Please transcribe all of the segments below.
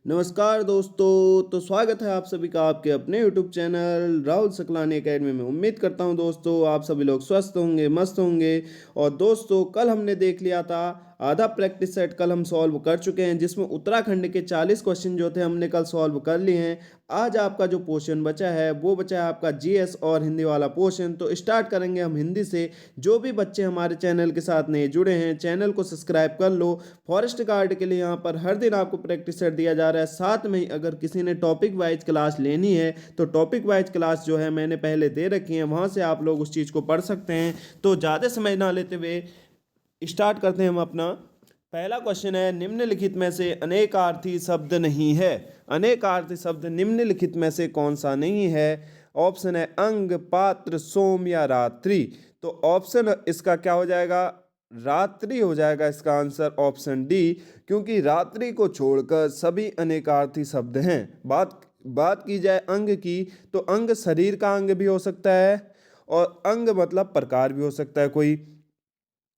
नमस्कार दोस्तों। तो स्वागत है आप सभी का आपके अपने YouTube channel Rahul Saklani academy में। उम्मीद करता हूं दोस्तों आप सभी लोग स्वस्थ होंगे, मस्त होंगे। और दोस्तों कल हमने देख लिया था आधा प्रैक्टिस सेट, कल हम सॉल्व कर चुके हैं जिसमें उत्तराखंड के 40 क्वेश्चन जो थे हमने कल सॉल्व कर लिए हैं। आज आपका जो पोर्शन बचा है वो बचा है आपका जीएस और हिंदी वाला पोर्शन। तो स्टार्ट करेंगे हम हिंदी से। जो भी बच्चे हमारे चैनल के साथ नए जुड़े हैं चैनल को सब्सक्राइब कर लो। फॉरेस्ट गार्ड के लिए यहाँ पर हर दिन आपको प्रैक्टिस सेट दिया जा रहा है। साथ में ही अगर किसी ने टॉपिक वाइज क्लास लेनी है तो टॉपिक वाइज क्लास जो है मैंने पहले दे रखी है, वहाँ से आप लोग उस चीज़ को पढ़ सकते हैं। तो ज़्यादा समय ना लेते हुए स्टार्ट करते हैं हम अपना। पहला क्वेश्चन है, निम्नलिखित में से अनेकार्थी शब्द नहीं है। अनेकार्थी शब्द निम्नलिखित में से कौन सा नहीं है? ऑप्शन है अंग, पात्र, सोम या रात्रि। तो ऑप्शन इसका क्या हो जाएगा? रात्रि हो जाएगा इसका आंसर, ऑप्शन डी। क्योंकि रात्रि को छोड़कर सभी अनेकार्थी शब्द हैं। बात की जाए अंग की तो अंग शरीर का अंग भी हो सकता है और अंग मतलब प्रकार भी हो सकता है कोई।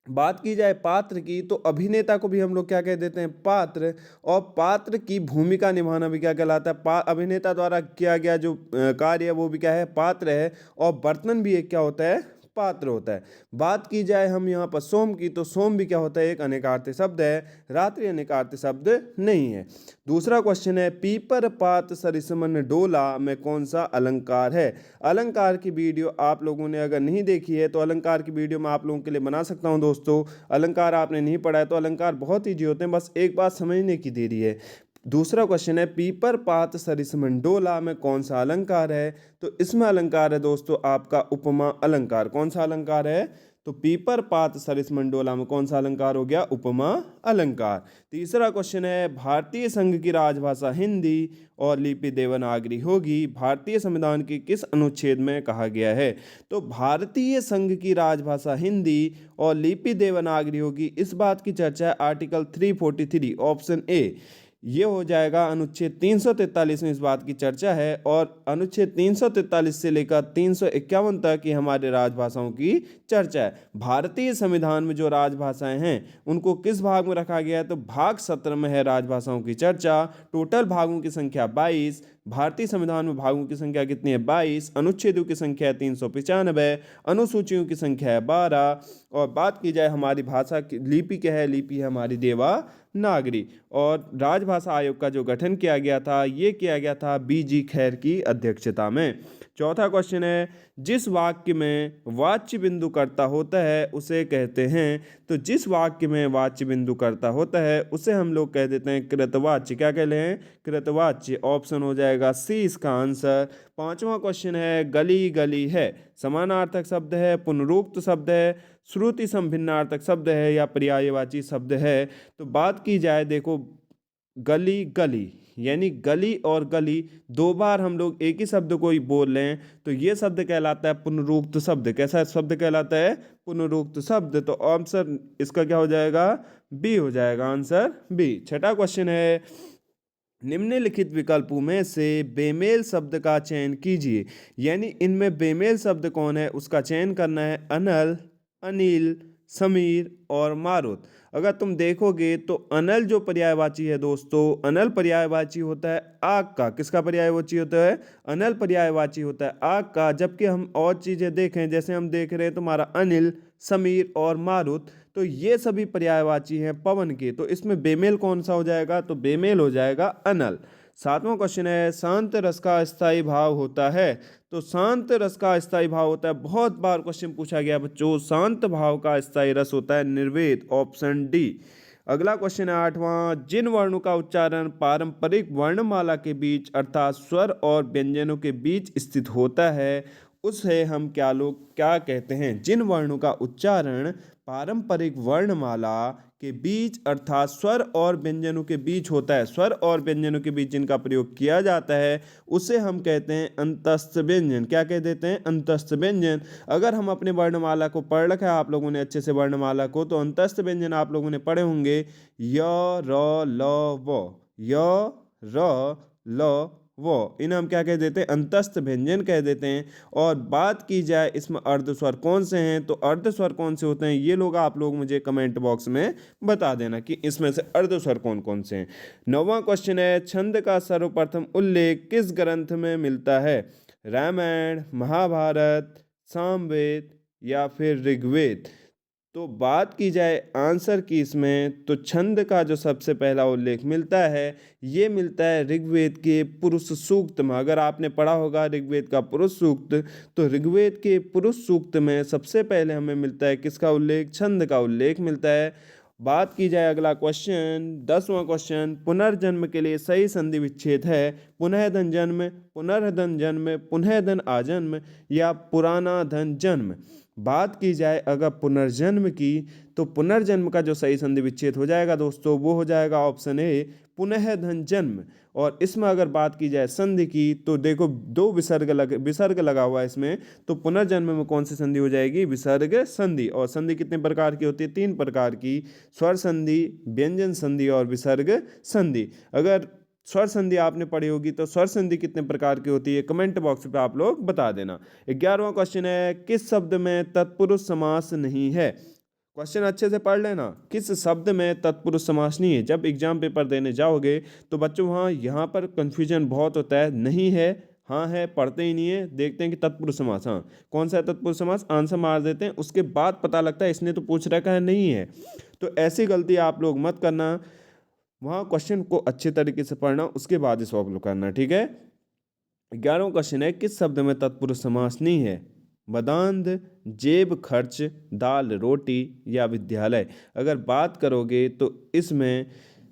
बात की जाए पात्र की तो अभिनेता को भी हम लोग क्या कह देते हैं? पात्र। और पात्र की भूमिका निभाना भी क्या कहलाता है? अभिनेता द्वारा किया गया जो कार्य है वो भी क्या है? पात्र है। और बर्तन भी एक क्या होता है? पात्र होता है। बात की जाए हम यहाँ पर सोम की तो सोम भी क्या होता है? एक अनेकार्थी शब्द है। रात्रि अनेकार्थी शब्द नहीं है। दूसरा क्वेश्चन है, पीपर पात सरिसमन डोला में कौन सा अलंकार है? अलंकार की वीडियो आप लोगों ने अगर नहीं देखी है तो अलंकार की वीडियो मैं आप लोगों के लिए बना सकता हूं दोस्तों। अलंकार आपने नहीं पढ़ा है तो अलंकार बहुत ईजी होते हैं, बस एक बात समझने की देरी है। दूसरा क्वेश्चन है, पीपर पात सरिसमन डोला में कौन सा अलंकार है? तो इसमें अलंकार है दोस्तों आपका उपमा अलंकार। कौन सा अलंकार है? तो पीपर पात सरिस मंडोला में कौन सा अलंकार हो गया? उपमा अलंकार। तीसरा क्वेश्चन है, भारतीय संघ की राजभाषा हिंदी और लिपि देवनागरी होगी, भारतीय संविधान के किस अनुच्छेद में कहा गया है? तो भारतीय संघ की राजभाषा हिंदी और लिपि देवनागरी होगी, इस बात की चर्चा है आर्टिकल 343, ऑप्शन ए। ये हो जाएगा अनुच्छेद 343 में इस बात की चर्चा है। और अनुच्छेद 343 से लेकर 351 तक की हमारे राजभाषाओं की चर्चा है। भारतीय संविधान में जो राजभाषाएं हैं उनको किस भाग में रखा गया है? तो भाग 17 में है राजभाषाओं की चर्चा। टोटल भागों की संख्या 22। भारतीय संविधान में भागों की संख्या कितनी है? 22। अनुच्छेदों की संख्या है 395। अनुसूचियों की संख्या है 12। और बात की जाए हमारी भाषा की लिपि क्या है? लिपि है हमारी देवनागरी। और राजभाषा आयोग का जो गठन किया गया था ये किया गया था बीजी खैर की अध्यक्षता में। चौथा क्वेश्चन है, जिस वाक्य में वाच्य बिंदु कर्ता होता है उसे कहते हैं? तो जिस वाक्य में वाच्य बिंदु कर्ता होता है उसे हम लोग कह देते हैं कृतवाच्य। क्या कह रहे हैं? कृतवाच्य। ऑप्शन हो जाएगा सी इसका आंसर। पांचवा क्वेश्चन है, गली गली है समानार्थक शब्द है, पुनरुक्त शब्द है, श्रुति संभिन्नार्थक शब्द है या पर्यायवाची शब्द है? तो बात की जाए देखो, गली गली यानी गली और गली दो बार हम लोग एक ही शब्द को ही बोल रहे हैं तो ये शब्द कहलाता है पुनरुक्त शब्द। कैसा शब्द कहलाता है? पुनरुक्त शब्द। तो आंसर इसका क्या हो जाएगा? बी हो जाएगा आंसर बी। छठा क्वेश्चन है, निम्नलिखित विकल्पों में से बेमेल शब्द का चयन कीजिए। यानी इनमें बेमेल शब्द कौन है उसका चयन करना है। अनल, अनिल, समीर और मारुत। अगर तुम देखोगे तो अनल जो पर्यायवाची है दोस्तों, अनल पर्यायवाची होता है आग का। किसका पर्यायवाची होता है? अनल पर्यायवाची होता है आग का। जबकि हम और चीज़ें देखें, जैसे हम देख रहे हैं तुम्हारा अनिल, समीर और मारुत, तो ये सभी पर्यायवाची हैं पवन के। तो इसमें बेमेल कौन सा हो जाएगा? तो बेमेल हो जाएगा अनल। सातवां क्वेश्चन है, शांत रस का स्थायी भाव होता है? तो शांत रस का स्थायी भाव होता है, बहुत बार क्वेश्चन पूछा गया बच्चों, शांत भाव का स्थायी रस होता है निर्वेद, ऑप्शन डी। अगला क्वेश्चन है आठवां, जिन वर्णों का उच्चारण पारंपरिक वर्णमाला के बीच अर्थात स्वर और व्यंजनों के बीच स्थित होता है उसे हम क्या कहते हैं? जिन वर्णों का उच्चारण पारंपरिक वर्णमाला के बीच अर्थात स्वर और व्यंजनों के बीच होता है, स्वर और व्यंजनों के बीच जिनका प्रयोग किया जाता है उसे हम कहते हैं अंतस्थ व्यंजन। क्या कह देते हैं? अंतस्थ व्यंजन। अगर हम अपने वर्णमाला को पढ़ रखा है आप लोगों ने अच्छे से वर्णमाला को, तो अंतस्थ व्यंजन आप लोगों ने पढ़े होंगे य, र, ल, व। य, र, ल, वो, इन्हें हम क्या कह देते हैं, अंतस्थ व्यंजन कह देते हैं। और बात की जाए इसमें अर्धस्वर कौन से हैं, तो अर्धस्वर कौन से होते हैं ये लोग आप लोग मुझे कमेंट बॉक्स में बता देना कि इसमें से अर्धस्वर कौन कौन से हैं। 9वां क्वेश्चन है, छंद का सर्वप्रथम उल्लेख किस ग्रंथ में मिलता है? रामायण, महाभारत, सामवेद या फिर ऋग्वेद? तो बात की जाए आंसर की इसमें, तो छंद का जो सबसे पहला उल्लेख मिलता है ये मिलता है ऋग्वेद के पुरुष सूक्त में। अगर आपने पढ़ा होगा ऋग्वेद का पुरुष सूक्त, तो ऋग्वेद के पुरुष सूक्त में सबसे पहले हमें मिलता है किसका उल्लेख? छंद का उल्लेख मिलता है। बात की जाए अगला क्वेश्चन, 10वां क्वेश्चन, पुनर्जन्म के लिए सही संधि विच्छेद है पुनः धन जन्म, पुनर्धन जन्म, पुनः धन आजन्म या पुराना धन जन्म? बात की जाए अगर पुनर्जन्म की, तो पुनर्जन्म का जो सही संधि विच्छेद हो जाएगा दोस्तों वो हो जाएगा ऑप्शन ए पुनः धन जन्म। और इसमें अगर बात की जाए संधि की, तो देखो दो विसर्ग लगा हुआ है इसमें, तो पुनर्जन्म में कौन सी संधि हो जाएगी? विसर्ग संधि। और संधि कितने प्रकार की होती है? 3 प्रकार की, स्वर संधि, व्यंजन संधि और विसर्ग संधि। अगर स्वर संधि आपने पढ़ी होगी तो स्वर संधि कितने प्रकार की होती है कमेंट बॉक्स पे आप लोग बता देना। 11वां क्वेश्चन है, किस शब्द में तत्पुरुष समास नहीं है? क्वेश्चन अच्छे से पढ़ लेना, किस शब्द में तत्पुरुष समास नहीं है? जब एग्जाम पेपर देने जाओगे तो बच्चों वहाँ यहाँ पर कन्फ्यूजन बहुत होता है, नहीं है, हाँ है, पढ़ते ही नहीं है, देखते हैं कि तत्पुरुष समास, हाँ कौन सा है तत्पुरुष समास, आंसर मार देते हैं, उसके बाद पता लगता है इसने तो पूछ रखा है नहीं है। तो ऐसी गलती आप लोग मत करना, वहाँ क्वेश्चन को अच्छे तरीके से पढ़ना, उसके बाद ही सॉल्व करना, ठीक है। 11वां क्वेश्चन है, किस शब्द में तत्पुरुष समास नहीं है? मदांध, जेब खर्च, दाल रोटी या विद्यालय? अगर बात करोगे तो इसमें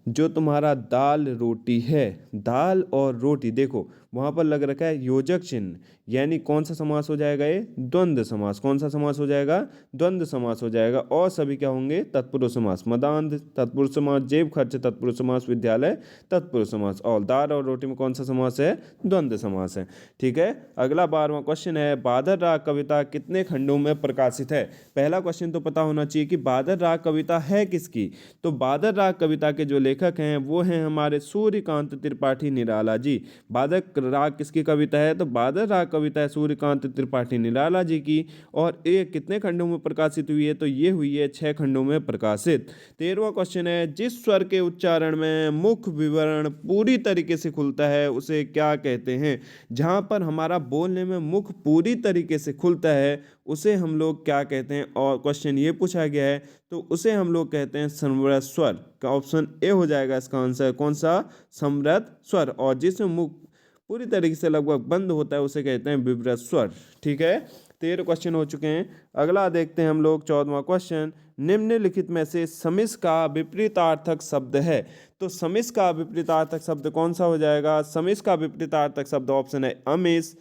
जो तुम्हारा दाल रोटी है, दाल और रोटी, देखो वहाँ पर लग रखा है योजक चिन्ह, यानी कौन सा समास हो जाएगा? ये द्वंद्व समास। कौन सा समास हो जाएगा? द्वंद्व समास हो जाएगा। और सभी क्या होंगे? तत्पुरुष समास। मदांध तत्पुरुष समास, जेब खर्च तत्पुरुष समास, विद्यालय तत्पुरुष समास। और दाल और रोटी में कौन सा समास है? द्वंद्व समास है, ठीक है। अगला 12वां क्वेश्चन है, बादर राग कविता कितने खंडों में प्रकाशित है? पहला क्वेश्चन तो पता होना चाहिए कि बादर राग कविता है किसकी। तो बादर राग कविता के जो लेखक हैं वो हैं हमारे सूर्यकांत त्रिपाठी निराला जी। बादर राग किसकी कविता है? तो बादर राग कविता है सूर्यकांत त्रिपाठी निराला जी की। और ये कितने खंडों में प्रकाशित हुई है? तो ये हुई है 6 खंडों में प्रकाशित। 13वां क्वेश्चन है, जिस स्वर के उच्चारण में मुख विवरण पूरी तरीके से खुलता है उसे क्या कहते हैं? जहाँ पर हमारा बोलने में मुख पूरी तरीके से खुलता है उसे हम लोग क्या कहते हैं? और क्वेश्चन ये पूछा गया है तो उसे हम लोग कहते हैं समृद्ध स्वर। का ऑप्शन ए हो जाएगा इसका आंसर। कौन सा? समृद्ध स्वर। और जिसमें मुख पूरी तरीके से लगभग बंद होता है उसे कहते हैं विवृत स्वर, ठीक है। 13 क्वेश्चन हो चुके हैं। अगला देखते हैं हम लोग 14वां क्वेश्चन, निम्नलिखित में से समिस का विपरीतार्थक शब्द है। तो समिस का विपरीतार्थक शब्द कौन सा हो जाएगा? समिस का विपरीतार्थक शब्द ऑप्शन है अमिस,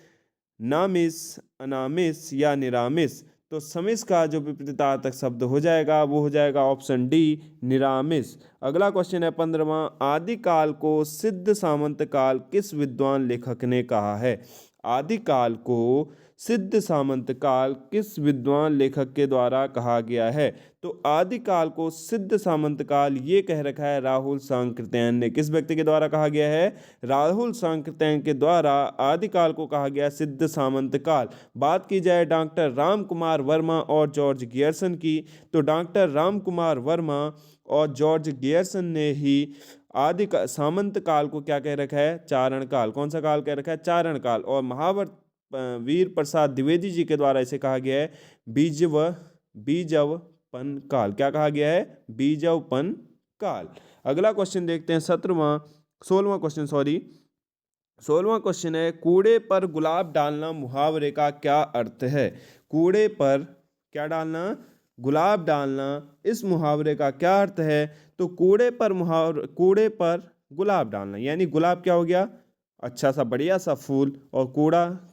नामिस, अनामिस या निरामिस। तो समिस का जो विपरीतार्थक शब्द हो जाएगा वो हो जाएगा ऑप्शन डी, निरामिस। अगला क्वेश्चन है 15वां, आदिकाल को सिद्ध सामंत काल किस विद्वान लेखक ने कहा है? आदिकाल को सिद्ध सामंत काल किस विद्वान लेखक के द्वारा कहा गया है? तो आदिकाल को सिद्ध सामंत काल ये कह रखा है राहुल सांकृत्यायन ने। किस व्यक्ति के द्वारा कहा गया है? राहुल सांकृत्यायन के द्वारा आदिकाल को कहा गया सिद्ध सामंत काल। बात की जाए डॉक्टर राम कुमार वर्मा और जॉर्ज गियर्सन की, तो डॉक्टर राम कुमार वर्मा और जॉर्ज गियर्सन ने ही आदि सामंत काल को क्या कह रखा है? चारण काल। कौन सा काल कह रखा है? चारण काल। और महावर वीर प्रसाद द्विवेदी जी के द्वारा इसे कहा गया है बीजवपन काल। क्या कहा गया है? बीजवपन काल। अगला क्वेश्चन देखते हैं 16वां क्वेश्चन, 16वां क्वेश्चन है, कूड़े पर गुलाब डालना मुहावरे का क्या अर्थ है? कूड़े पर क्या डालना? गुलाब डालना, इस मुहावरे का क्या अर्थ है? तो कूड़े पर गुलाब डालना, यानी गुलाब क्या हो गया? अच्छा सा बढ़िया सा फूल, और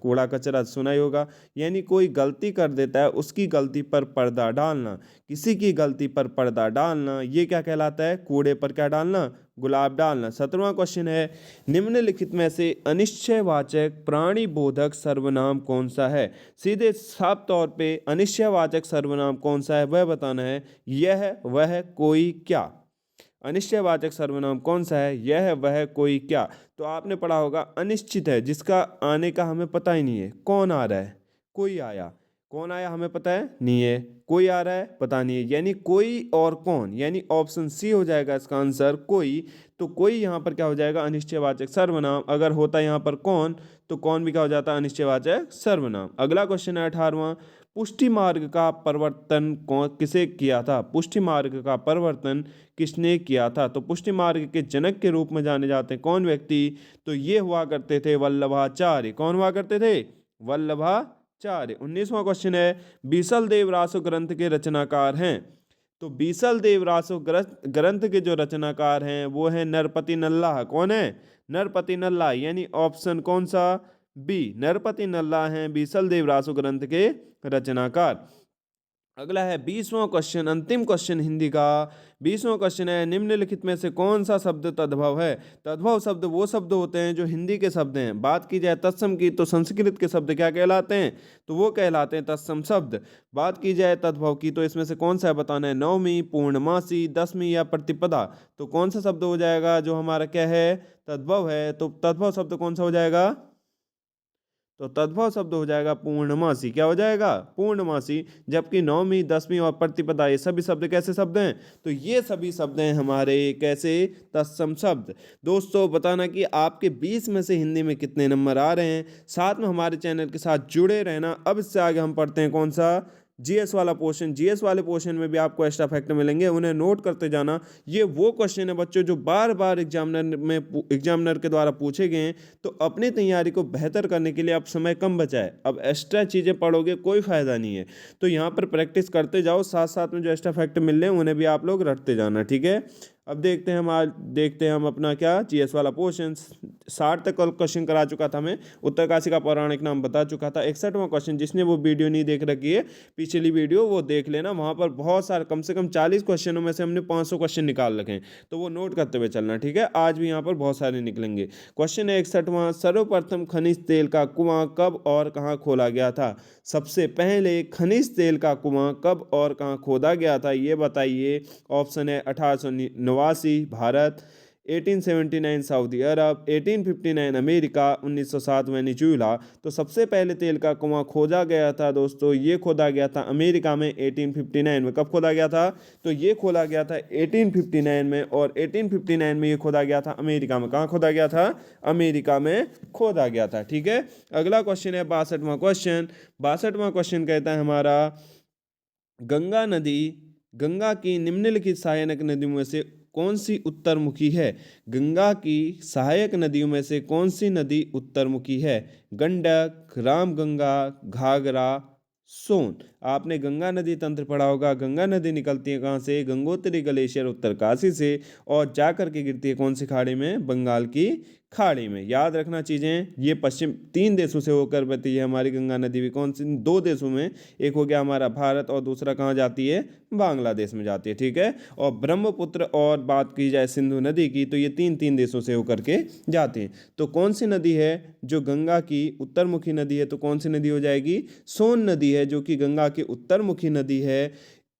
कूड़ा कचरा सुना ही होगा, यानी कोई गलती कर देता है उसकी गलती पर पर्दा डालना, किसी की गलती पर पर्दा डालना, ये क्या कहलाता है? कूड़े पर क्या डालना? गुलाब डालना। 17वां क्वेश्चन है, निम्नलिखित में से अनिश्चयवाचक प्राणीबोधक सर्वनाम कौन सा है? सीधे साफ तौर पे अनिश्चयवाचक सर्वनाम कौन सा है वह बताना है। यह, वह, कोई, क्या। अनिश्चयवाचक सर्वनाम कौन सा है? यह, वह, कोई, क्या। तो आपने पढ़ा होगा अनिश्चित है, जिसका आने का हमें पता ही नहीं है। कौन आ रहा है? कोई आया। कौन आया हमें पता है नहीं है। कोई आ रहा है पता नहीं है, यानी कोई और कौन, यानी ऑप्शन सी हो जाएगा इसका आंसर, कोई। तो कोई यहाँ पर क्या हो जाएगा? अनिश्चयवाचक सर्वनाम। अगर होता यहाँ पर कौन, तो कौन भी क्या हो जाता? अनिश्चयवाचक सर्वनाम। अगला क्वेश्चन है 18वां। पुष्टि मार्ग का परिवर्तन कौन किसे किया था? पुष्टि मार्ग का परिवर्तन किसने किया था? तो पुष्टि मार्ग के जनक के रूप में जाने जाते हैं कौन व्यक्ति? तो ये हुआ करते थे वल्लभाचार्य। कौन हुआ करते थे? वल्लभाचार्य। 19वां क्वेश्चन है, बीसल देव रासो ग्रंथ के रचनाकार हैं। तो बीसल देव रासो ग्रंथ के जो रचनाकार हैं वो है नरपति नल्लाह। कौन है? नरपति नल्लाह, यानी ऑप्शन कौन सा? बी, नरपति नल्लाह हैं बीसल देव रासो ग्रंथ के रचनाकार। अगला है 20वां क्वेश्चन, अंतिम क्वेश्चन हिंदी का। 20वां क्वेश्चन है, निम्नलिखित में से कौन सा शब्द तद्भव है? तद्भव शब्द वो शब्द होते हैं जो हिंदी के शब्द हैं। बात की जाए तत्सम की, तो संस्कृत के शब्द क्या कहलाते हैं? तो वो कहलाते हैं तत्सम शब्द। बात की जाए तद्भव की, तो इसमें से कौन सा है बताना है? नवमी, पूर्णमासी, दसवीं या प्रतिपदा। तो कौन सा शब्द हो जाएगा जो हमारा क्या है? तद्भव है। तो तद्भव शब्द कौन सा हो जाएगा? तो तद्भव शब्द हो जाएगा पूर्णमासी। क्या हो जाएगा? पूर्णमासी। जबकि नवमी, दसवीं और प्रतिपदा ये सभी शब्द कैसे शब्द हैं? तो ये सभी शब्द हैं हमारे कैसे? तत्सम शब्द। दोस्तों बताना कि आपके 20 में से हिंदी में कितने नंबर आ रहे हैं। साथ में हमारे चैनल के साथ जुड़े रहना। अब इससे आगे हम पढ़ते हैं कौन सा? जीएस वाला पोर्शन। जीएस वाले पोर्शन में भी आपको एक्स्ट्रा फैक्ट मिलेंगे, उन्हें नोट करते जाना। ये वो क्वेश्चन है बच्चों जो बार बार एग्जामिनर के द्वारा पूछे गए हैं। तो अपनी तैयारी को बेहतर करने के लिए अब समय कम बचा है, अब एक्स्ट्रा चीज़ें पढ़ोगे कोई फ़ायदा नहीं है। तो यहाँ पर प्रैक्टिस करते जाओ, साथ साथ में जो एक्स्ट्रा फैक्ट मिल रहे हैं उन्हें भी आप लोग रटते जाना, ठीक है। अब देखते हैं हम अपना क्या जीएस वाला पोर्शन। 60 तक क्वेश्चन करा चुका था मैं, उत्तरकाशी का पौराणिक नाम बता चुका था। 61वां क्वेश्चन, जिसने वो वीडियो नहीं देख रखी है पिछली वीडियो, वो देख लेना। वहाँ पर बहुत सारे, कम से कम 40 क्वेश्चनों में से हमने 500 क्वेश्चन निकाल रखे हैं, तो वो नोट करते हुए चलना, ठीक है। आज भी यहाँ पर बहुत सारे निकलेंगे। क्वेश्चन है 61वां, सर्वप्रथम खनिज तेल का कुआं कब और कहाँ खोला गया था? सबसे पहले खनिज तेल का कुआं कब और कहाँ खोदा गया था, ये बताइए। ऑप्शन है 1889 भारत, 1879 सऊदी अरब, 1859 अमेरिका, 1907 वेनेजुएला। तो सबसे पहले तेल का कुआं खोदा गया था दोस्तों, ये खोदा गया था अमेरिका में 1859 में। कब खोदा गया था? तो ये खोदा गया था 1859 में, और 1859 में ये खोदा गया था अमेरिका में। कहाँ खोदा गया था? अमेरिका में खोदा गया था, ठीक है। अगला क्वेश्चन है 62वां क्वेश्चन। 62वां क्वेश्चन कहता है हमारा, गंगा नदी, गंगा की निम्नलिखित सहायक नदियों में से कौन सी उत्तरमुखी है? गंगा की सहायक नदियों में से कौन सी नदी उत्तरमुखी है? गंडक, रामगंगा, घाघरा, सोन। आपने गंगा नदी तंत्र पढ़ा होगा। गंगा नदी निकलती है कहाँ से? गंगोत्री ग्लेशियर उत्तरकाशी से, और जाकर के गिरती है कौन सी खाड़ी में? बंगाल की खाड़ी में। याद रखना चीज़ें, ये पश्चिम 3 देशों से होकर बहती है हमारी गंगा नदी भी। कौन सी? 2 देशों में, एक हो गया हमारा भारत और दूसरा कहाँ जाती है? बांग्लादेश में जाती है, ठीक है। और ब्रह्मपुत्र और बात की जाए सिंधु नदी की, तो ये 3 देशों से होकर के जाती है। तो कौन सी नदी है जो गंगा की उत्तरमुखी नदी है? तो कौन सी नदी हो जाएगी? सोन नदी है, जो कि गंगा की उत्तरमुखी नदी है।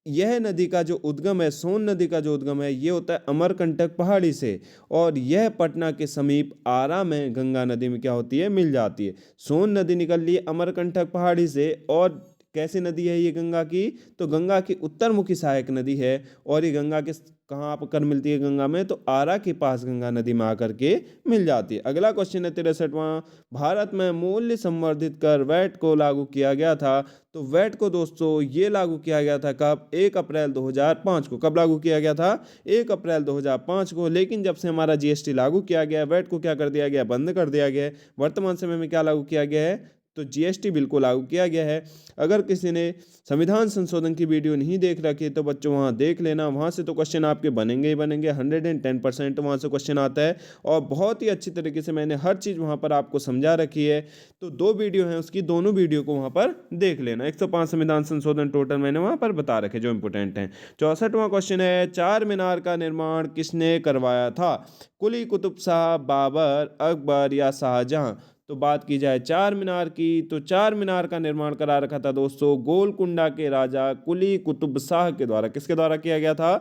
यह नदी का जो उद्गम है, सोन नदी का जो उद्गम है, ये होता है अमरकंटक पहाड़ी से, और यह पटना के समीप आरा में गंगा नदी में क्या होती है? मिल जाती है। सोन नदी निकल रही है अमरकंटक पहाड़ी से, और कैसी नदी है ये गंगा की? तो गंगा की उत्तरमुखी सहायक नदी है, और ये गंगा के कहाँ पर मिलती है गंगा में? तो आरा के पास गंगा नदी में आकर के मिल जाती है। अगला क्वेश्चन है 63वां, भारत में मूल्य संवर्धित कर वैट को लागू किया गया था। तो वैट को दोस्तों ये लागू किया गया था कब? 1 अप्रैल 2005 को। कब लागू किया गया था? 1 अप्रैल 2005 को। लेकिन जब से हमारा जीएसटी लागू किया गया, वैट को क्या कर दिया गया? बंद कर दिया गया है। वर्तमान समय में क्या लागू किया गया है? तो जीएसटी बिल को लागू किया गया है। अगर किसी ने संविधान संशोधन की वीडियो नहीं देख रखी है तो बच्चों वहाँ देख लेना, वहाँ से तो क्वेश्चन आपके बनेंगे ही बनेंगे। 110% वहाँ से क्वेश्चन आता है, और बहुत ही अच्छी तरीके से मैंने हर चीज़ वहाँ पर आपको समझा रखी है। तो 2 वीडियो हैं, उसकी दोनों वीडियो को वहाँ पर देख लेना। 105 संविधान संशोधन टोटल मैंने वहाँ पर बता रखे जो इंपॉर्टेंट हैं। 64वां क्वेश्चन है, चार मीनार का निर्माण किसने करवाया था? कुली कुतुब शाह, बाबर, अकबर या शाहजहां। तो बात की जाए चार मीनार की, तो चार मीनार का निर्माण करा रखा था दोस्तों गोलकुंडा के राजा कुली कुतुब शाह के द्वारा। किसके द्वारा किया गया था?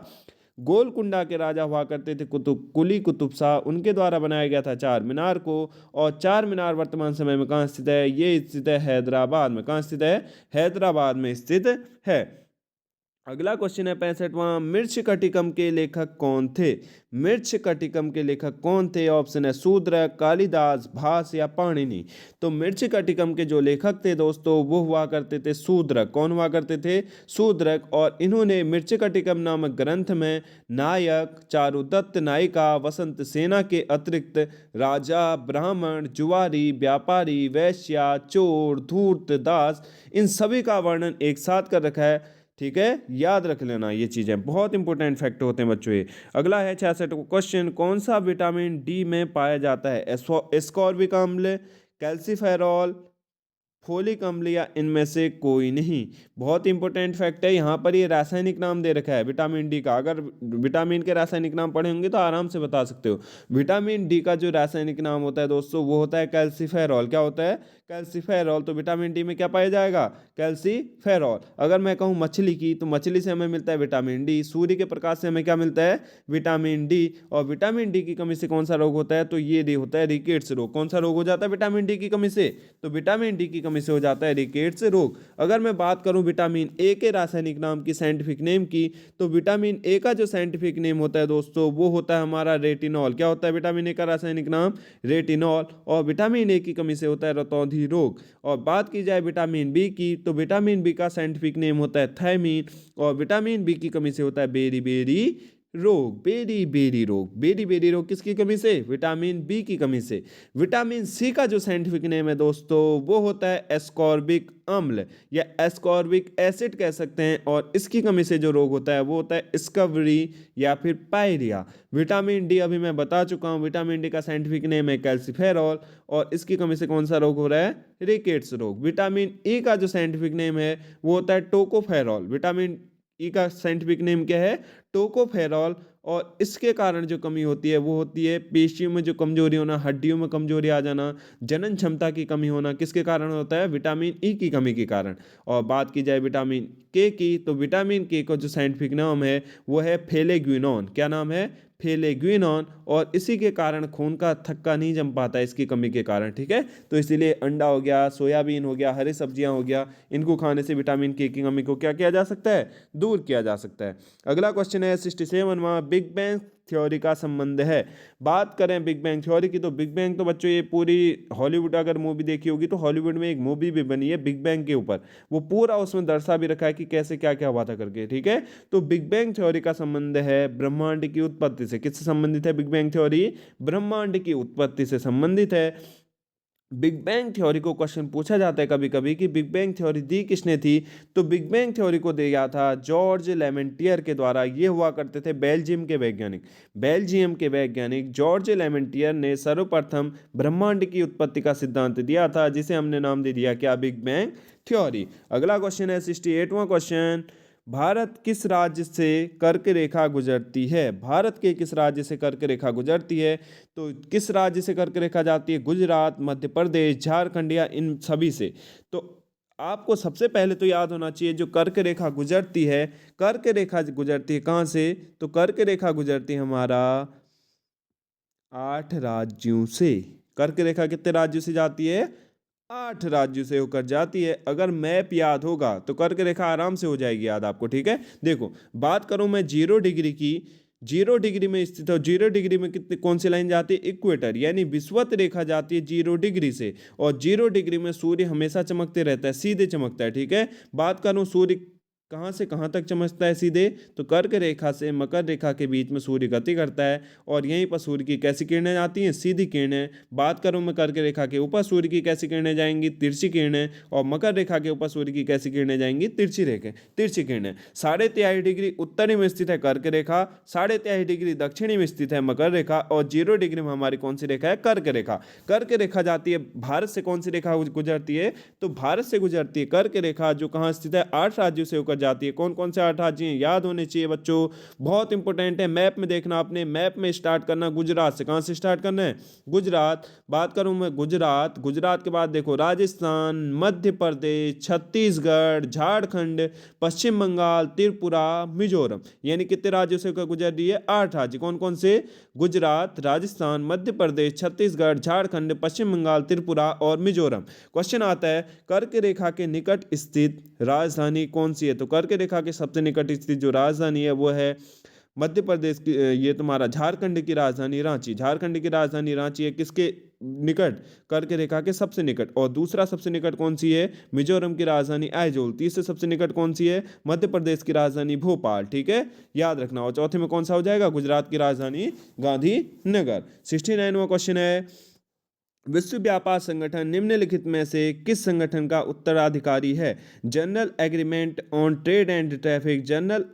गोलकुंडा के राजा हुआ करते थे कुली कुतुब शाह, उनके द्वारा बनाया गया था चार मीनार को। और चार मीनार वर्तमान समय में कहाँ स्थित है? ये स्थित है हैदराबाद में। कहाँ स्थित है? हैदराबाद में स्थित है। अगला क्वेश्चन है 65वां, मिर्च कटिकम के लेखक कौन थे? मिर्च कटिकम के लेखक कौन थे? ऑप्शन है शूद्रक, कालिदास, भास या पाणिनि। तो मिर्च कटिकम के जो लेखक थे दोस्तों वो हुआ करते थे शूद्रक। कौन हुआ करते थे? शूद्रक। और इन्होंने मिर्च कटिकम नामक ग्रंथ में नायक, चारुदत्त, नायिका, वसंत सेना के अतिरिक्त राजा, ब्राह्मण, जुआरी, व्यापारी, वैश्या, चोर, धूर्त, दास, इन सभी का वर्णन एक साथ कर रखा है। ठीक है, याद रख लेना, ये चीजें बहुत इंपॉर्टेंट फैक्ट होते हैं बच्चों ये। अगला है 66 क्वेश्चन, कौन सा विटामिन डी में पाया जाता है? एस्कॉर्बिक अम्ल, कैल्सीफेरॉल, फोलिक अम्ल या इनमें से कोई नहीं। बहुत इंपॉर्टेंट फैक्ट है, यहाँ पर ये रासायनिक नाम दे रखा है विटामिन डी का। अगर विटामिन के रासायनिक नाम पढ़े होंगे तो आराम से बता सकते हो। विटामिन डी का जो रासायनिक नाम होता है दोस्तों वो होता है कैल्सीफेरॉल। क्या होता है? कैल्सीफेरॉल। तो विटामिन डी में क्या पाया जाएगा? कैल्सीफेरॉल। अगर मैं कहूँ मछली की, तो मछली से हमें मिलता है विटामिन डी। सूर्य के प्रकाश से हमें क्या मिलता है? Vitamin D. और विटामिन डी की कमी से कौन सा रोग होता है? तो ये होता है रिकेट्स रोग। कौन सा रोग हो जाता है विटामिन डी की कमी से? तो विटामिन डी की कमी से हो जाता है रिकेट्स रोग। अगर मैं बात करूं विटामिन ए के रासायनिक नाम की, साइंटिफिक नेम की, तो विटामिन ए का जो साइंटिफिक नेम होता है दोस्तों वो होता है हमारा रेटिनॉल। क्या होता है विटामिन ए का रासायनिक नाम? रेटिनॉल। और विटामिन ए की कमी से होता है रतौंधी रोग। और बात की जाए विटामिन बी की, तो विटामिन बी का साइंटिफिक नेम होता है थायमीन। और विटामिन बी की कमी से होता है बेरी बेरी रोग। बेरी बेरी रोग। बेरी बेरी रोग किसकी कमी से? विटामिन बी की कमी से। विटामिन सी का जो साइंटिफिक नेम है दोस्तों वो होता है एस्कॉर्बिक अम्ल या एस्कॉर्बिक एसिड कह सकते हैं। और इसकी कमी से जो रोग होता है वो होता है स्कर्वी या फिर पायरिया। विटामिन डी अभी मैं बता चुका हूँ, विटामिन डी का साइंटिफिक नेम है कैल्सीफेरॉल। और इसकी कमी से कौन सा रोग हो रहा है? रिकेट्स रोग। विटामिन ई का जो साइंटिफिक नेम है वो होता है टोकोफेरॉल। विटामिन ई का साइंटिफिक नेम क्या है? टोकोफेरॉल। और इसके कारण जो कमी होती है वो होती है पेशियों में जो कमजोरी होना, हड्डियों में कमजोरी आ जाना, जनन क्षमता की कमी होना। किसके कारण होता है? विटामिन ई की कमी के कारण। और बात की जाए विटामिन के की, तो विटामिन के का जो साइंटिफिक नाम है वो है फेलेग्विनोन। क्या नाम है? फेलेग्विनोन। और इसी के कारण खून का थक्का नहीं जम पाता है इसकी कमी के कारण। ठीक है, तो इसीलिए अंडा हो गया, सोयाबीन हो गया, हरी सब्जियां हो गया, इनको खाने से विटामिन के की कमी को क्या किया जा सकता है? दूर किया जा सकता है। अगला क्वेश्चन है 67वां, बिग बैंग थ्योरी का संबंध है। बात करें बिग बैंग थ्योरी की, तो बिग बैंग तो बच्चों ये पूरी हॉलीवुड अगर मूवी देखी होगी तो हॉलीवुड में एक मूवी भी बनी है बिग बैंग के ऊपर। वो पूरा उसमें दर्शा भी रखा है कि कैसे क्या क्या हुआ था करके। ठीक है, तो बिग बैंग थ्योरी का संबंध है ब्रह्मांड की उत्पत्ति से। किससे संबंधित है बिग बैंग थ्योरी? ब्रह्मांड की उत्पत्ति से संबंधित है। बिग बैंग थ्योरी को क्वेश्चन पूछा जाता है कभी कभी कि बिग बैंग थ्योरी दी किसने थी? तो बिग बैंग थ्योरी को दिया था जॉर्ज लेमेंटियर के द्वारा। ये हुआ करते थे बेल्जियम के वैज्ञानिक। बेल्जियम के वैज्ञानिक जॉर्ज लेमेंटियर ने सर्वप्रथम ब्रह्मांड की उत्पत्ति का सिद्धांत दिया था, जिसे हमने नाम दे दिया क्या? Big bang theory. अगला क्वेश्चन है 68वां क्वेश्चन, भारत किस राज्य से कर्क रेखा गुजरती है? भारत के किस राज्य से कर्क रेखा गुजरती है? तो किस राज्य से कर्क रेखा जाती है? गुजरात, मध्य प्रदेश, झारखंड या इन सभी से? तो आपको सबसे पहले तो याद होना चाहिए जो कर्क रेखा गुजरती है, कर्क रेखा गुजरती है कहाँ से? तो कर्क रेखा गुजरती है हमारा 8 राज्यों से। कर्क रेखा कितने राज्यों से जाती है? 8 राज्यों से होकर जाती है। अगर मैप याद होगा तो कर्क रेखा आराम से हो जाएगी याद आपको। ठीक है, देखो बात करूं मैं 0 डिग्री की, 0 डिग्री में स्थित है। 0 डिग्री में कितने कौन सी लाइन जाती है? इक्वेटर यानी विषुवत रेखा जाती है 0 डिग्री से। और 0 डिग्री में सूर्य हमेशा चमकते रहता है, सीधे चमकता है। ठीक है, बात करूं सूर्य कहाँ से कहाँ तक चमकता है सीधे? तो कर्क रेखा से मकर रेखा के बीच में सूर्य गति करता है। और यहीं पर सूर्य की कैसी किरणें आती हैं? सीधी किरणें। बात करूं मैं कर्क रेखा के ऊपर सूर्य की कैसी किरणें जाएंगी? तिरछी किरणें। और मकर रेखा के ऊपर सूर्य की कैसी किरणें जाएंगी? तिरछी किरणें। 3.5 डिग्री उत्तरी में स्थित है कर्क रेखा, 3.5 डिग्री दक्षिणी में स्थित है मकर रेखा, और 0 डिग्री में हमारी कौन सी रेखा है? कर्क रेखा। कर्क रेखा जाती है भारत से। कौन सी रेखा गुजरती है? तो भारत से गुजरती है कर्क रेखा, जो कहाँ स्थित है? 8 राज्यों से होकर पर जाती है। कौन कौन से 8 राज्य हैं, याद होने चाहिए बच्चों, बहुत इंपॉर्टेंट है। मैप में देखना, आपने मैप में स्टार्ट करना गुजरात से। कहाँ से स्टार्ट करना है, गुजरात। बात करूं मैं गुजरात, गुजरात के बाद देखो राजस्थान, मध्य प्रदेश, छत्तीसगढ़, झारखंड, पश्चिम बंगाल, त्रिपुरा, मिजोरम। यानी कितने राज्यों से गुजर रही है, 8 राज्य। कौन कौन से, गुजरात, राजस्थान, मध्य प्रदेश, छत्तीसगढ़, झारखंड, पश्चिम बंगाल, त्रिपुरा और मिजोरम। क्वेश्चन आता है कर्क रेखा के निकट स्थित राजधानी कौन सी है। तो कर्क रेखा के सबसे निकट स्थित जो राजधानी है वो है मध्य प्रदेश की, ये तुम्हारा झारखंड की राजधानी रांची। झारखंड की राजधानी रांची है किसके निकट, कर्क रेखा के सबसे निकट। और दूसरा सबसे निकट कौन सी है, मिजोरम की राजधानी आइजोल। तीसरे सबसे निकट कौन सी है, मध्य प्रदेश की राजधानी भोपाल। ठीक है, याद रखना। और चौथे में कौन सा हो जाएगा, गुजरात की राजधानी गांधीनगर। 69वां क्वेश्चन है, विश्व व्यापार संगठन निम्नलिखित में से किस संगठन का उत्तराधिकारी है। General agreement on trade and traffic, general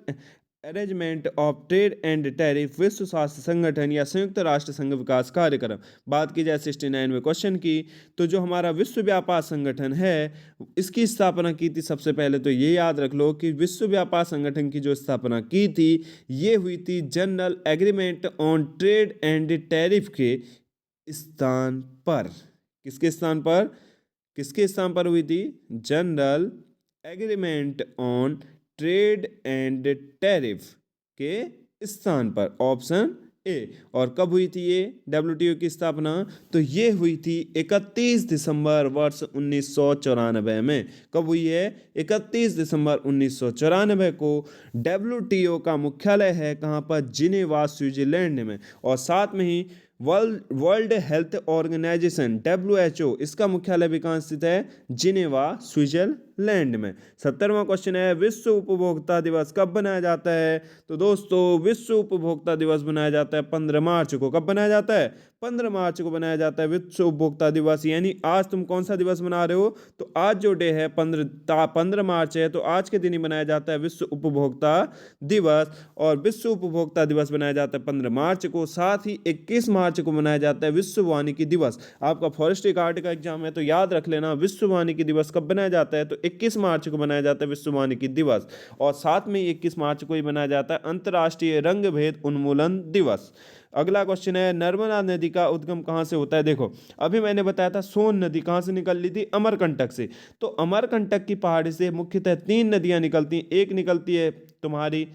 arrangement of trade and tariff, विश्व स्वास्थ्य संगठन या संयुक्त राष्ट्र संघ विकास कार्यक्रम। बात की जाए 69वें क्वेश्चन की, तो जो हमारा विश्व व्यापार संगठन है इसकी स्थापना की थी, सबसे पहले तो ये याद रख लो कि विश्व व्यापार संगठन की जो स्थापना की थी ये हुई थी general agreement on trade and tariff के स्थान पर। किसके स्थान पर, किसके स्थान पर हुई थी, general agreement on trade and tariff के स्थान पर, ऑप्शन ए। और कब हुई थी ये डब्ल्यूटीओ की स्थापना, तो ये हुई थी 31 दिसंबर वर्ष 1994 में। कब हुई है, 31 दिसंबर 1994 को। डब्ल्यूटीओ का मुख्यालय है कहाँ पर, जिनेवा स्विट्जरलैंड में। और साथ में ही वर्ल्ड हेल्थ ऑर्गेनाइजेशन WHO, इसका मुख्यालय भी कहाँ स्थित है, जिनेवा स्विट्जरलैंड में। 70वां क्वेश्चन है, विश्व उपभोक्ता दिवस कब बनाया जाता है। तो दोस्तों विश्व उपभोक्ता दिवस बनाया जाता है 15 मार्च को। कब बनाया जाता है, 15 मार्च को बनाया जाता है विश्व उपभोक्ता दिवस। यानी आज तुम कौन सा दिवस मना रहे हो, तो आज जो डे है 15 मार्च है, तो आज के दिन ही बनाया जाता है विश्व उपभोक्ता दिवस। और विश्व उपभोक्ता दिवस बनाया जाता है 15 मार्च को। साथ ही 21 मार्च को मनाया जाता है विश्व वानिकी दिवस। आपका फॉरेस्ट्री गार्ड का एग्जाम है तो याद रख लेना, विश्व वानिकी दिवस कब बनाया जाता है, तो 21 मार्च को बनाया जाता है विश्व वानिकी दिवस। और साथ में 21 मार्च को ही मनाया जाता है अंतर्राष्ट्रीय रंग भेद उन्मूलन दिवस। अगला क्वेश्चन है, नर्मदा नदी का उद्गम कहाँ से होता है। देखो अभी मैंने बताया था सोन नदी कहाँ से निकल ली थी, अमरकंटक से। तो अमरकंटक की पहाड़ी से मुख्यतः 3 नदियां निकलती हैं। एक निकलती है तुम्हारी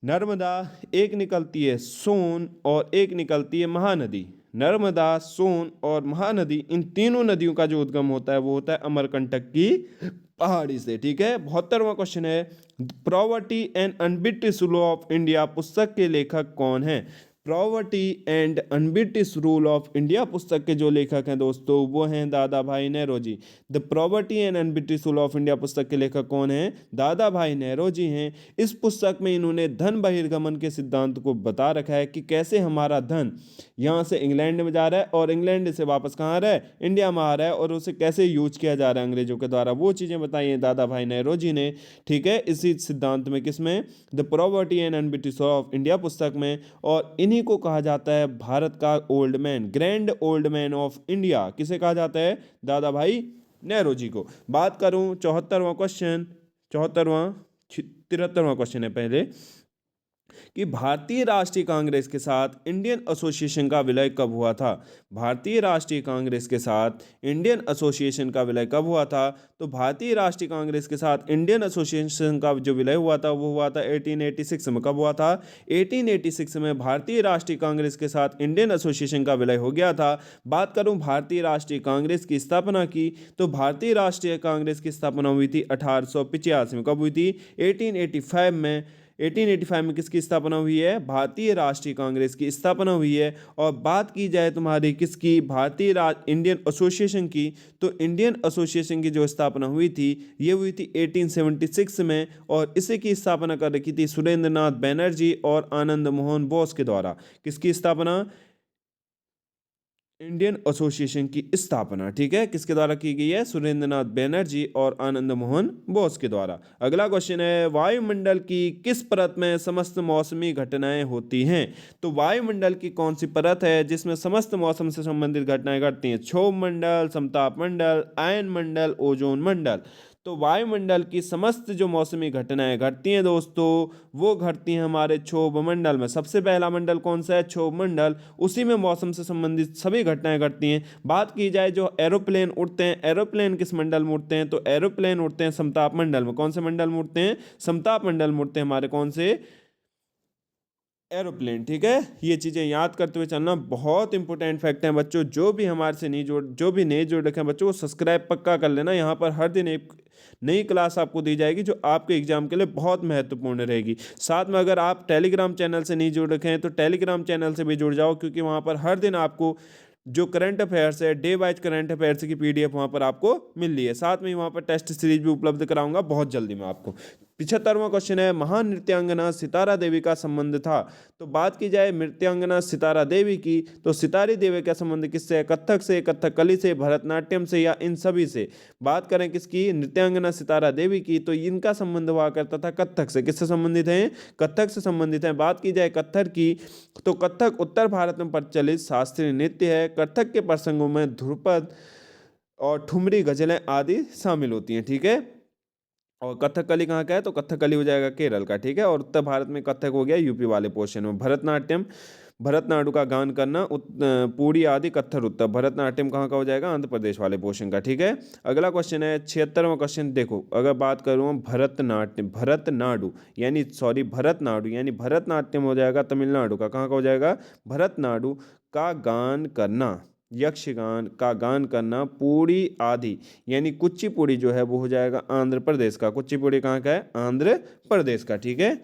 नर्मदा, एक निकलती है सोन और एक निकलती है महानदी। नर्मदा, सोन और महानदी, इन तीनों नदियों का जो उद्गम होता है वो होता है अमरकंटक की पहाड़ी से। ठीक है, 72वां क्वेश्चन है, poverty and unbritish rule of India पुस्तक के लेखक कौन है। Poverty and unbritish rule of India पुस्तक के जो लेखक हैं दोस्तों वो हैं Dadabhai Nehru. The poverty and unbritish rule of India पुस्तक के लेखक कौन हैं, दादा भाई नेहरू हैं। इस पुस्तक में इन्होंने धन बहिर्गमन के सिद्धांत को बता रखा है कि कैसे हमारा धन यहाँ से इंग्लैंड में जा रहा है और इंग्लैंड से वापस कहाँ आ रहा है, इंडिया में आ रहा है, और उसे कैसे यूज किया जा रहा है अंग्रेजों के द्वारा, वो चीज़ें बताई हैं दादा भाई नेहरू ने। ठीक है, इसी सिद्धांत में, किसमें, the poverty and unbritish rule of India पुस्तक में। और इन्हीं को कहा जाता है भारत का old man, grand old man of India. किसे कहा जाता है, दादा भाई नेहरू जी को। बात करूं 74वां क्वेश्चन, 73वां क्वेश्चन है पहले, कि भारतीय राष्ट्रीय कांग्रेस के साथ इंडियन एसोसिएशन का विलय कब हुआ था। भारतीय राष्ट्रीय कांग्रेस के साथ इंडियन एसोसिएशन का विलय कब हुआ था। तो भारतीय राष्ट्रीय कांग्रेस के साथ इंडियन एसोसिएशन का जो विलय हुआ था वो हुआ था 1886 में। कब हुआ था, 1886 में भारतीय राष्ट्रीय कांग्रेस के साथ इंडियन एसोसिएशन का विलय हो गया था। बात करूं भारतीय राष्ट्रीय कांग्रेस की स्थापना की, तो भारतीय राष्ट्रीय कांग्रेस की स्थापना हुई थी 1885 में। कब हुई थी, 1885 में। 1885 में किसकी स्थापना हुई है, भारतीय राष्ट्रीय कांग्रेस की स्थापना हुई है। और बात की जाए तुम्हारी किसकी, इंडियन एसोसिएशन की, तो इंडियन एसोसिएशन की जो स्थापना हुई थी ये हुई थी 1876 में। और इसे की स्थापना कर रखी थी सुरेंद्र नाथ बैनर्जी और आनंद मोहन बोस के द्वारा। किसकी स्थापना, इंडियन एसोसिएशन की स्थापना, ठीक है, किसके द्वारा की गई है, सुरेंद्र नाथ बैनर्जी और आनंद मोहन बोस के द्वारा। अगला क्वेश्चन है, वायुमंडल की किस परत में समस्त मौसमी घटनाएं होती हैं। तो वायुमंडल की कौन सी परत है जिसमें समस्त मौसम से संबंधित घटनाएं घटती हैं। क्षोभ मंडल, समताप मंडल, आयन मंडल, ओजोन मंडल। तो वायुमंडल की समस्त जो मौसमी घटनाएं घटती हैं दोस्तों, वो घटती हैं हमारे क्षोभ मंडल में। सबसे पहला मंडल कौन सा है? क्षोभ मंडल। उसी में मौसम से संबंधित सभी घटनाएं घटती हैं। बात की जाए जो एरोप्लेन उड़ते हैं, एरोप्लेन किस मंडल में उड़ते हैं? तो एरोप्लेन उड़ते हैं समताप मंडल में। कौन से मंडल में उड़ते हैं? समताप मंडल में उड़ते हैं हमारे कौन से? एरोप्लेन। ठीक है, ये चीज़ें याद करते हुए चलना, बहुत इंपॉर्टेंट फैक्ट हैं बच्चों। जो भी नहीं जुड़ रखे हैं बच्चों, वो सब्सक्राइब पक्का कर लेना। यहाँ पर हर दिन एक नई क्लास आपको दी जाएगी जो आपके एग्जाम के लिए बहुत महत्वपूर्ण रहेगी। साथ में अगर आप टेलीग्राम चैनल से नहीं जुड़ रखे हैं तो टेलीग्राम चैनल से भी जुड़ जाओ, क्योंकि वहाँ पर हर दिन आपको जो करंट अफेयर्स है, डे वाइज करंट अफेयर्स की पीडीएफ वहाँ पर आपको मिल रही है। साथ में ही वहाँ पर टेस्ट सीरीज भी उपलब्ध कराऊंगा बहुत जल्दी मैं आपको। 75वां क्वेश्चन है, महान नृत्यांगना सितारा देवी का संबंध था। तो बात की जाए नृत्यांगना सितारा देवी की, तो सितारी देवी का संबंध किससे है? कथक से, कथकली से, भरतनाट्यम से, या इन सभी से? बात करें किसकी? नृत्यांगना सितारा देवी की, तो इनका संबंध हुआ करता था कथक से। किससे संबंधित है? कथक से संबंधित है। बात की जाए कथक की, तो कथक उत्तर भारत में प्रचलित शास्त्रीय नृत्य है। कथक के प्रसंगों में ध्रुपद और ठुमरी गजलें आदि शामिल होती हैं। ठीक है, और कथकली कहाँ का है? तो कथकली हो जाएगा केरल का। ठीक है, और उत्तर भारत में कथक हो गया यूपी वाले पोर्शन में। भरतनाट्यम, भरतनाट्यम का गान करना, पूरी आदि कत्थर उत्तर। भरतनाट्यम कहाँ का हो जाएगा? आंध्र प्रदेश वाले पोर्शन का। ठीक है, अगला क्वेश्चन है 76वां क्वेश्चन। देखो, अगर बात करूँ भरतनाट्यम, भरतनाडु यानी भरतनाट्यम हो जाएगा तमिलनाडु का। कहाँ का हो जाएगा? भरतनाडु का गान करना, यक्षगान का गान करना, पूरी आदि यानी कुचिपुड़ी जो है वो हो जाएगा आंध्र प्रदेश का। कुचिपुड़ी कहाँ का है? आंध्र प्रदेश का। ठीक है,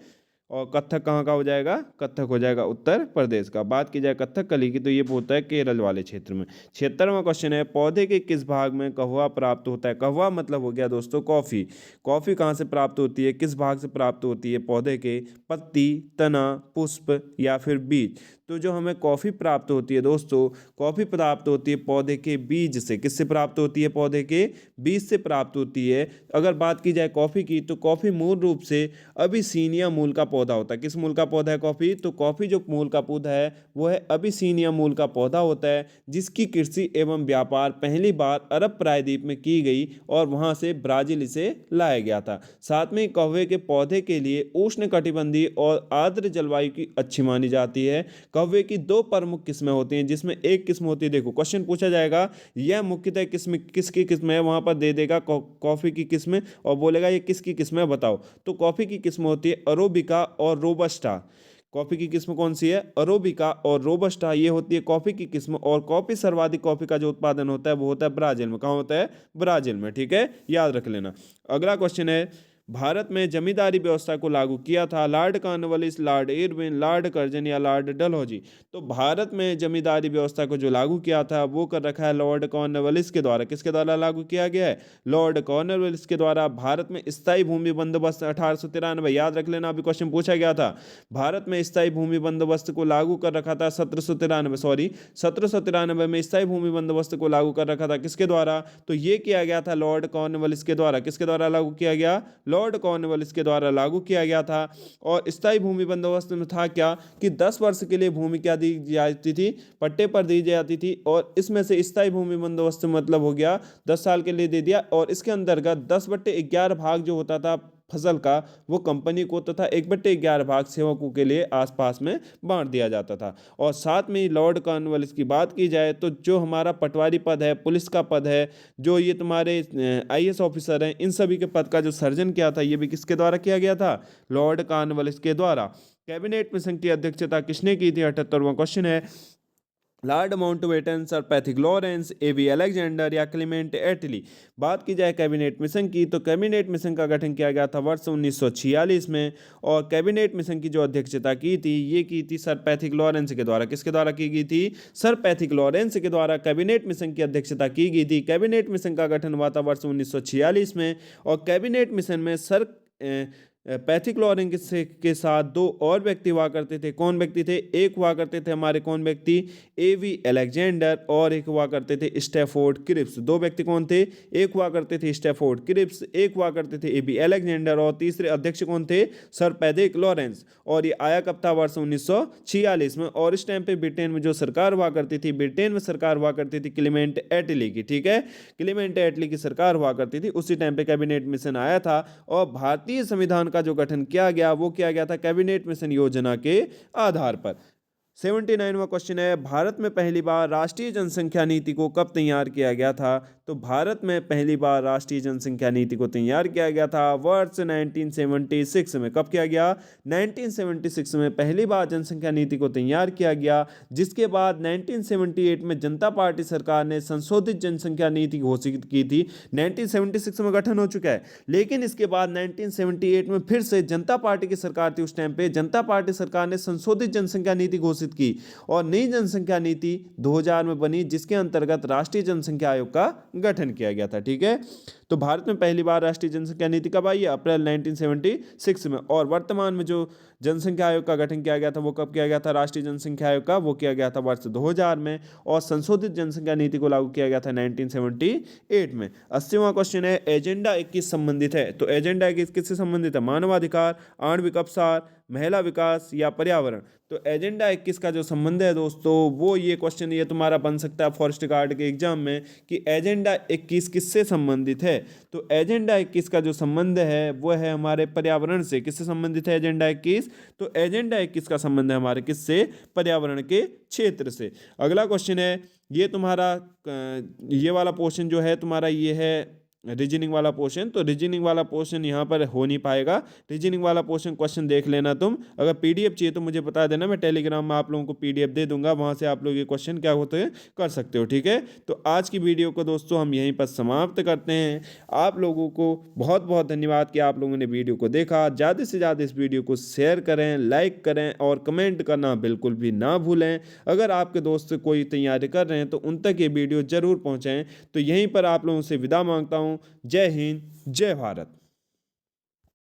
और कथक कहाँ का हो जाएगा? कथक हो जाएगा उत्तर प्रदेश का। बात की जाए कथकली की, तो ये होता है केरल वाले क्षेत्र में। 76वां क्वेश्चन है, पौधे के किस भाग में कहवा प्राप्त होता है? कहवा मतलब हो गया दोस्तों कॉफी। कॉफी कहाँ से प्राप्त होती है? किस भाग से प्राप्त होती है? पौधे के पत्ती, तना, पुष्प या फिर बीज? तो जो हमें कॉफ़ी प्राप्त होती है दोस्तों, कॉफ़ी प्राप्त होती है पौधे के बीज से। किससे प्राप्त होती है? पौधे के बीज से प्राप्त होती है। अगर बात की जाए कॉफ़ी की, तो कॉफ़ी मूल रूप से अबिसीनिया मूल का पौधा होता है। किस मूल का पौधा है कॉफ़ी? तो कॉफ़ी जो मूल का पौधा है वो है अबिसीनिया मूल का पौधा होता है, जिसकी कृषि एवं व्यापार पहली बार अरब प्रायद्वीप में की गई और वहाँ से ब्राज़ील इसे लाया गया था। साथ में कहवे के पौधे के लिए उष्णकटिबंधीय और आर्द्र जलवायु की अच्छी मानी जाती है। कहवे की दो प्रमुख किस्में होती हैं, जिसमें एक किस्म होती है, देखो क्वेश्चन पूछा जाएगा यह मुख्यतः किस्म किसकी किस्म है, वहां पर दे देगा कॉफी की किस्म और बोलेगा ये किसकी किस्म है बताओ। तो कॉफी की किस्म होती है अरोबिका और रोबस्टा। कॉफी की किस्म कौन सी है? अरोबिका और रोबस्टा, ये होती है कॉफी की किस्म। और कॉफी सर्वाधिक कॉफी का जो उत्पादन होता है वो होता है ब्राजील में। कहाँ होता है? ब्राजील में। ठीक है, याद रख लेना। अगला क्वेश्चन है, भारत में जमींदारी व्यवस्था को लागू किया था Lord Cornwallis, Lord Irwin, Lord Curzon या लॉर्ड डलहौजी? तो भारत में जमींदारी व्यवस्था को जो लागू किया था वो कर रखा है लॉर्ड कॉर्नवालिस के द्वारा। किसके द्वारा लागू किया गया है? लॉर्ड कॉर्नवालिस के द्वारा। भारत में स्थायी भूमि बंदोबस्त 1893, याद रख लेना, अभी क्वेश्चन पूछा गया था। भारत में स्थायी भूमि बंदोबस्त को लागू कर रखा था 1793 में स्थायी भूमि बंदोबस्त को लागू कर रखा था। किसके द्वारा? तो ये किया गया था लॉर्ड कॉर्नवालिस के द्वारा। किसके द्वारा लागू किया गया? लॉर्ड कॉर्नवालिस के द्वारा लागू किया गया था। और स्थायी भूमि बंदोबस्त में था क्या कि 10 वर्ष के लिए भूमि क्या दी जाती थी? पट्टे पर दी जाती थी। और इसमें से स्थायी भूमि बंदोबस्त मतलब हो गया 10 साल के लिए दे दिया, और इसके अंतर्गत 10/11 भाग जो होता था फसल का वो कंपनी को, तथा 1/11 भाग सेवकों के लिए आसपास में बांट दिया जाता था। और साथ में लॉर्ड कॉर्नवालिस की बात की जाए तो जो हमारा पटवारी पद है, पुलिस का पद है, जो ये तुम्हारे आईएएस ऑफिसर हैं, इन सभी के पद का जो सर्जन किया था ये भी किसके द्वारा किया गया था? लॉर्ड कॉर्नवालिस के द्वारा। कैबिनेट मिशन की अध्यक्षता किसने की थी? 78वां क्वेश्चन है, Lord Mountbatten, sir Pethick Lawrence, AV Alexander या क्लेमेंट एटली? बात की जाए कैबिनेट मिशन की, तो कैबिनेट मिशन का गठन किया गया था वर्ष 1946 में। और कैबिनेट मिशन की जो अध्यक्षता की थी ये की थी सर पैथिक लॉरेंस के द्वारा। किसके द्वारा की गई थी? सर पैथिक लॉरेंस के द्वारा कैबिनेट मिशन की अध्यक्षता की गई थी। कैबिनेट मिशन का गठन हुआ था वर्ष 1946 में। और कैबिनेट मिशन में सर पैथिक्लोरिन के साथ दो और व्यक्ति हुआ करते थे। कौन व्यक्ति थे? एक हुआ करते थे हमारे कौन व्यक्ति? एवी अलेक्जेंडर, और एक हुआ करते थे स्टैफोर्ड क्रिप्स। दो व्यक्ति कौन थे? एक हुआ करते थे स्टैफोर्ड क्रिप्स, एक हुआ करते थे एवी अलेक्जेंडर, और तीसरे अध्यक्ष कौन थे? Sir Pethick Lawrence. और ये आया कब था? वर्ष 1946 में। और इस टाइम पे ब्रिटेन में जो सरकार हुआ करती थी, ब्रिटेन में सरकार हुआ करती थी क्लीमेंट एटली की, ठीक है, क्लीमेंट एटली की सरकार हुआ करती थी। उसी टाइम पे कैबिनेट मिशन आया था और भारतीय संविधान का जो गठन किया गया वो किया गया था कैबिनेट मिशन योजना के आधार पर। 79वां क्वेश्चन है, भारत में पहली बार राष्ट्रीय जनसंख्या नीति को कब तैयार किया गया था? तो भारत में पहली बार राष्ट्रीय जनसंख्या नीति को तैयार किया गया था वर्ष 1976 में। कब किया गया? 1976 में पहली बार जनसंख्या नीति को तैयार किया गया, जिसके बाद 1978 में जनता पार्टी सरकार ने संशोधित जनसंख्या नीति घोषित की थी। 1976 में गठन हो चुका है, लेकिन इसके बाद 1978 में फिर से जनता पार्टी की सरकार थी। उस टाइम पे जनता पार्टी सरकार ने संशोधित जनसंख्या नीति घोषित की और नई जनसंख्या नीति 2000 में बनी, जिसके अंतर्गत राष्ट्रीय जनसंख्या आयोग का गठन किया गया था, ठीक है। तो भारत में पहली बार राष्ट्रीय जनसंख्या नीति कब आई है? अप्रैल 1976 में। और वर्तमान में जो जनसंख्या आयोग का गठन किया गया था वो कब किया गया था? राष्ट्रीय जनसंख्या आयोग का वो किया गया था वर्ष 2000 में, और संशोधित जनसंख्या नीति को लागू किया गया था 1978 में। 80वां क्वेश्चन है, एजेंडा 21 संबंधित है। तो एजेंडा 21 किससे संबंधित है? मानवाधिकार, आणविक अपसार, महिला विकास या पर्यावरण। तो एजेंडा 21 का जो संबंध है दोस्तों, वो ये क्वेश्चन ये तुम्हारा बन सकता है फॉरेस्ट गार्ड के एग्जाम में कि एजेंडा 21 किससे संबंधित है। तो एजेंडा 21 का जो संबंध है वो है हमारे पर्यावरण से। किससे संबंधित है एजेंडा 21? तो एजेंडा 21 का संबंध है हमारे किससे? पर्यावरण के क्षेत्र से। अगला क्वेश्चन है, ये तुम्हारा ये वाला पोर्शन जो है तुम्हारा ये है रीजनिंग वाला पोर्शन। तो रीजनिंग वाला पोर्शन यहाँ पर हो नहीं पाएगा। रीजनिंग वाला पोर्शन क्वेश्चन देख लेना तुम। अगर पीडीएफ चाहिए तो मुझे बता देना, मैं टेलीग्राम में आप लोगों को पीडीएफ दे दूंगा, वहाँ से आप लोग ये क्वेश्चन क्या होते हैं कर सकते हो, ठीक है। तो आज की वीडियो को दोस्तों हम यहीं पर समाप्त करते हैं। आप लोगों को बहुत बहुत धन्यवाद कि आप लोगों ने वीडियो को देखा। ज़्यादा से ज़्यादा इस वीडियो को शेयर करें, लाइक करें और कमेंट करना बिल्कुल भी ना भूलें। अगर आपके दोस्त कोई तैयारी कर रहे हैं तो उन तक ये वीडियो ज़रूर पहुँचाएँ। तो यहीं पर आप लोगों से विदा मांगता हूँ। जय हिंद, जय भारत।